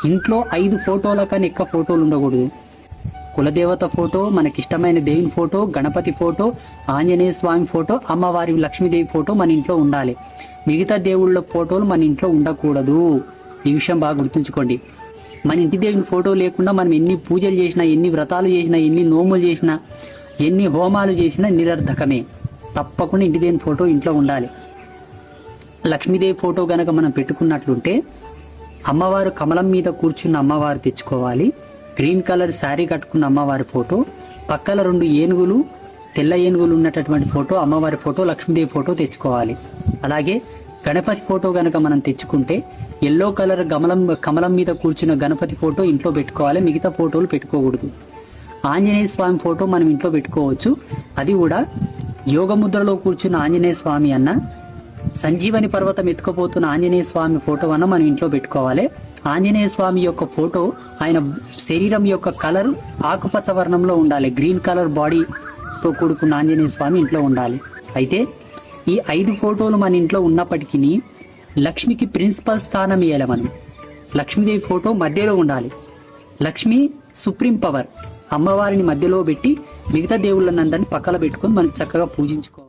ఇంట్లో 5 ఫోటోల కన్నా ఎక్కువ ఫోటోలు ఉండకూడదు. కులదేవత ఫోటో, మనకిష్టమైన దేవుని ఫోటో, గణపతి ఫోటో, ఆంజనేయ స్వామి ఫోటో, అమ్మవారి లక్ష్మీదేవి ఫోటో మన ఇంట్లో ఉండాలి. మిగతా దేవుళ్ళ ఫోటోలు మన ఇంట్లో ఉండకూడదు. ఈ విషయం బాగా గుర్తుంచుకోండి. మన ఇంటి దేవుని ఫోటో లేకుండా మనం ఎన్ని పూజలు చేసినా, ఎన్ని వ్రతాలు చేసినా, ఎన్ని నోములు చేసినా, ఎన్ని హోమాలు చేసినా నిరర్ధకమే. తప్పకుండా ఇంటి దేవుని ఫోటో ఇంట్లో ఉండాలి. లక్ష్మీదేవి ఫోటో గనక మనం పెట్టుకున్నట్లుంటే అమ్మవారు కమలం మీద కూర్చున్న అమ్మవారు తెచ్చుకోవాలి. గ్రీన్ కలర్ శారీ కట్టుకున్న అమ్మవారి ఫోటో, పక్కల 2 ఏనుగులు, తెల్ల ఏనుగులు ఉన్నటువంటి ఫోటో, అమ్మవారి ఫోటో, లక్ష్మీదేవి ఫోటో తెచ్చుకోవాలి. అలాగే గణపతి ఫోటో గనక మనం తెచ్చుకుంటే ఎల్లో కలర్ కమలం మీద కూర్చున్న గణపతి ఫోటో ఇంట్లో పెట్టుకోవాలి. మిగతా ఫోటోలు పెట్టుకోకూడదు. ఆంజనేయ స్వామి ఫోటో మనం ఇంట్లో పెట్టుకోవచ్చు. అది కూడా యోగముద్రలో కూర్చున్న ఆంజనేయ స్వామి అన్న, సంజీవని పర్వతం ఎత్తుకుపోతున్న ఆంజనేయ స్వామి ఫోటో అన్న మనం ఇంట్లో పెట్టుకోవాలి. ఆంజనేయ స్వామి యొక్క ఫోటో, ఆయన శరీరం యొక్క కలర్ ఆకుపచ్చ వర్ణంలో ఉండాలి. గ్రీన్ కలర్ బాడీతో కూడుకున్న ఆంజనేయ స్వామి ఇంట్లో ఉండాలి. అయితే ఈ 5 ఫోటోలు మన ఇంట్లో ఉన్నప్పటికీ లక్ష్మికి ప్రిన్సిపల్ స్థానం ఇవ్వాలి. మనం లక్ష్మీదేవి ఫోటో మధ్యలో ఉండాలి. లక్ష్మి సుప్రీం పవర్, అమ్మవారిని మధ్యలో పెట్టి మిగతా దేవుళ్ళనందరినీ పక్కన పెట్టుకొని మనం చక్కగా పూజించుకోవాలి.